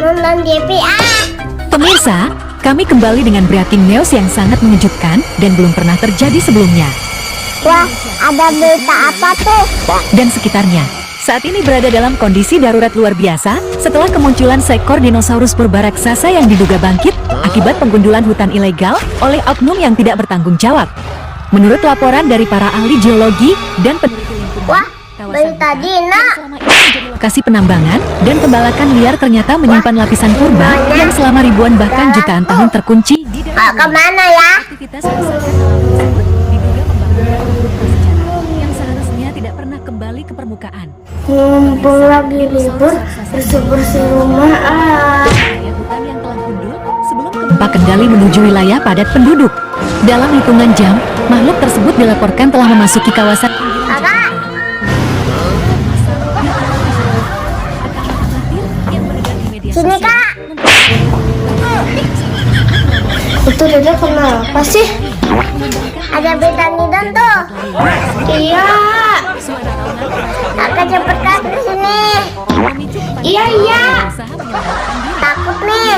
nonton TV ah. Pemirsa, kami kembali dengan breaking news yang sangat mengejutkan dan belum pernah terjadi sebelumnya. Wah, ada berita apa tuh? Dan sekitarnya saat ini berada dalam kondisi darurat luar biasa setelah kemunculan seekor dinosaurus purba raksasa yang diduga bangkit akibat penggundulan hutan ilegal oleh oknum yang tidak bertanggung jawab. Menurut laporan dari para ahli geologi dan peneliti lingkungan, Wah, berita Dina. lokasi penambangan dan pembalakan liar ternyata menyimpan lapisan purba yang selama ribuan bahkan jutaan tahun terkunci di dalam Kemana ya? aktivitas kerusakan alam tersebut diduga membangunkan sejarah yang seharusnya tidak pernah kembali ke permukaan. Mumpung lagi libur, bersih-bersih rumah ah. Wilayah hutan yang telah gundul sebelum gempa kendali menuju wilayah padat penduduk. Dalam hitungan jam, makhluk tersebut dilaporkan telah memasuki kawasan. Kakak, sini kak. Itu Dede kenapa sih? Ada berita Nidon tuh. Iya. Kakak cepetan ke sini. Iya. Takut nih.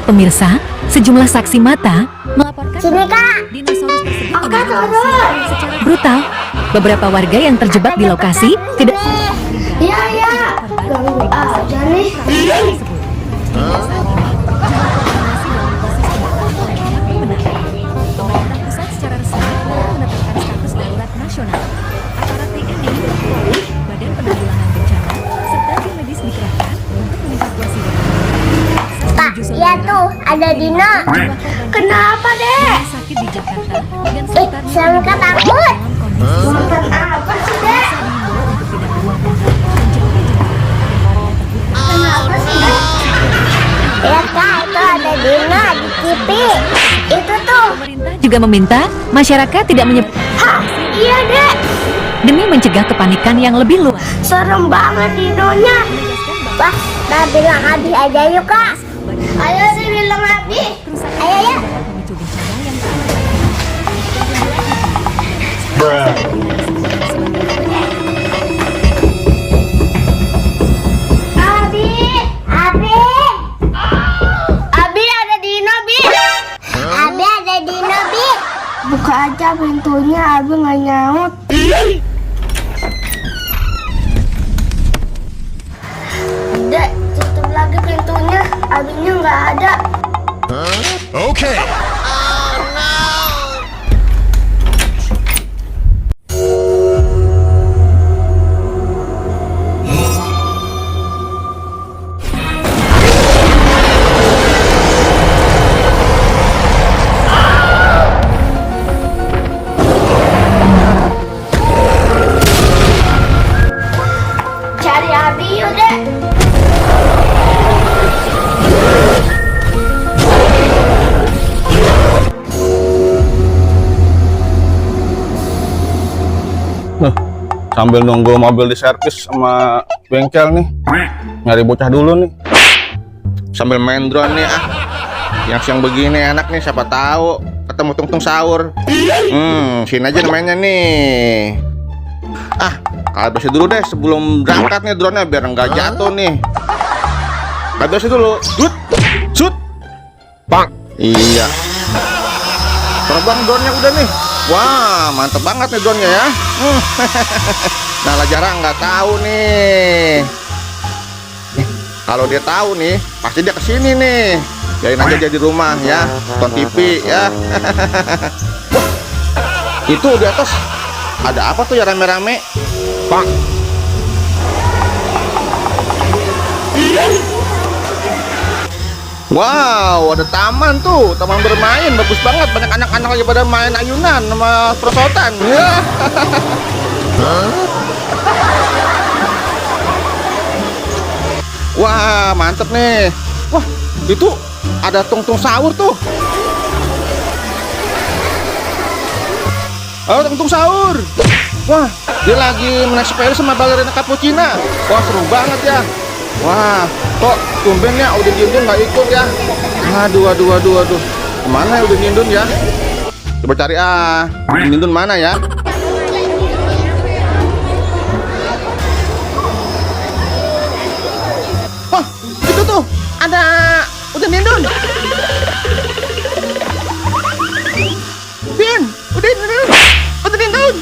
Pemirsa, sejumlah saksi mata melaporkan Sini kak. dinosaurus tersebut Kakak turun. secara brutal. Beberapa warga yang terjebak di lokasi tidak Iya. Ganggu aja nih. Pemerintah pusat secara resmi telah menetapkan status darurat nasional. Aparat TNI, Polri, Badan Penanggulangan Bencana, serta tim medis dikerahkan untuk mengevakuasi Kak, iya tuh ada Dina. Kenapa deh? sakit di Jakarta dan Samka takut. Makan apa sih deh? Kenapa sih deh? Ya kak, itu ada Dina di TV. Itu tuh. Pemerintah juga meminta masyarakat tidak menyebar Hah, iya deh. demi mencegah kepanikan yang lebih luas. Serem banget Dinonya. Wah, kita bilang Abi aja yuk kak. Ayo sih bilang Abi. Ayo ya. Memicu bencana yang Abi, Abi ada Dino Bi. Abi ada Dino Bi. Buka aja pintunya, Abi nggak nyaut. Dek, tutup lagi pintunya. Abinya nggak ada. Okay. Cari Abi yuk dek. Sambil nunggu mobil di servis sama bengkel nih, nyari bocah dulu nih. Sambil main drone nih Yang siang begini enak nih, siapa tahu ketemu tungtung sahur. Sini aja mainnya nih. Habisin dulu deh sebelum berangkat nih drone-nya biar nggak jatuh nih. Habisin dulu. Shoot. Bang. Iya. Terbang drone-nya udah nih. Wah, mantep banget nih drone-nya ya. Nah, lah jarang nggak tahu nih. Kalau dia tahu nih, pasti dia kesini nih. Biarin aja dia di rumah ya, nonton TV ya. Wah, itu di atas ada apa tuh ya rame-rame? Bang. Wow, ada taman tuh, taman bermain bagus banget, banyak anak-anak lagi pada main ayunan sama perosotan. Ya. Wah, mantep nih. Wah, itu ada tungtung sahur tuh. Oh, tungtung sahur. Wah, dia lagi menaik sepeda sama balerina cappuccina. Wah, seru banget ya. Wah, kok tumben ya Udin Dindun nggak ikut ya? Aduh. Kemana ya Udin Dindun ya? Coba cari Udin Dindun mana ya? Wah, itu tuh ada Udin Dindun. Udin Dindun.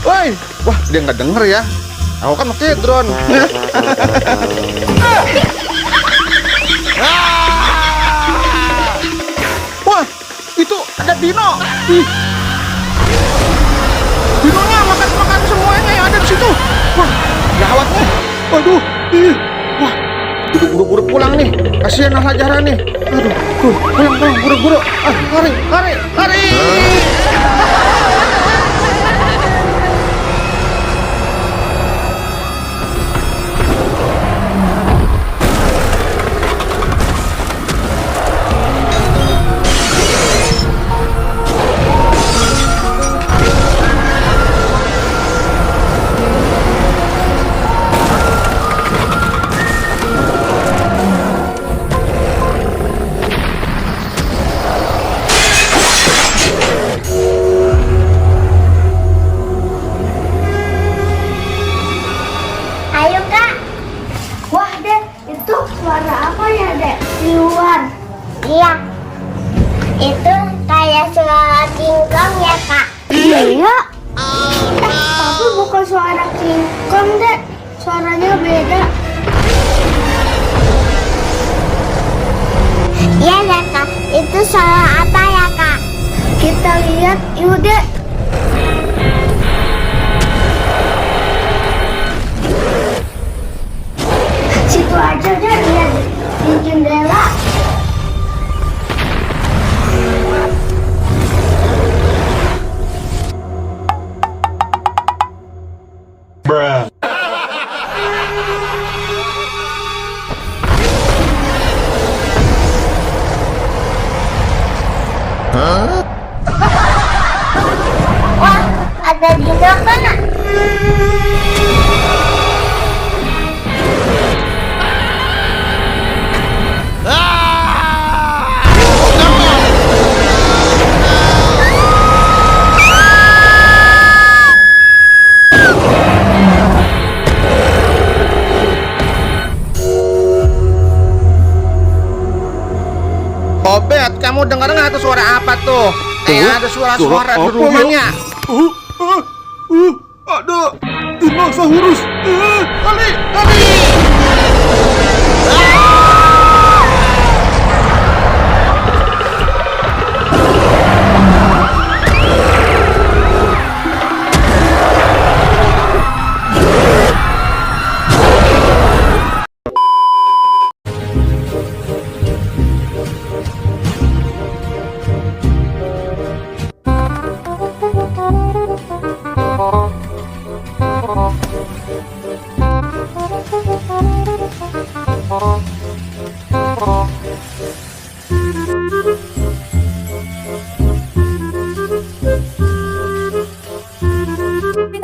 Woi, wah dia nggak denger ya. Aku kan pakai drone. Wah, itu ada Dino. Dinonya makan semuanya yang ada di situ. Wah, gawat nih. Waduh, wah, buru-buru pulang nih. Kasihan Al-Hajara nih. Aduh, pulang, buru-buru. Lari. Ayo kak. Wah dek, itu suara apa ya dek di luar? Iya, itu kayak suara King Kong ya kak. Iya. Tapi bukan suara King Kong dek, suaranya beda. Iya ya kak, itu suara apa ya kak? Kita lihat yuk dek. Situ aja deh, lihat di jendela. Bruh. Wah, ada dino kan? Obet, kamu dengar nggak tuh suara apa tuh? Ada suara-suara di rumahnya. Ada dinosaurus. Kali.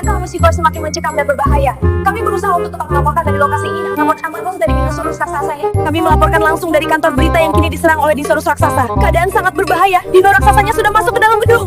Kamu situasi semakin mencekam dan berbahaya. Kami berusaha untuk tetap melaporkan dari lokasi ini, namun amarah dari dinosaurus raksasa ya. Kami melaporkan langsung dari kantor berita yang kini diserang oleh dinosaurus raksasa. Keadaan sangat berbahaya. Dino raksasanya sudah masuk ke dalam gedung.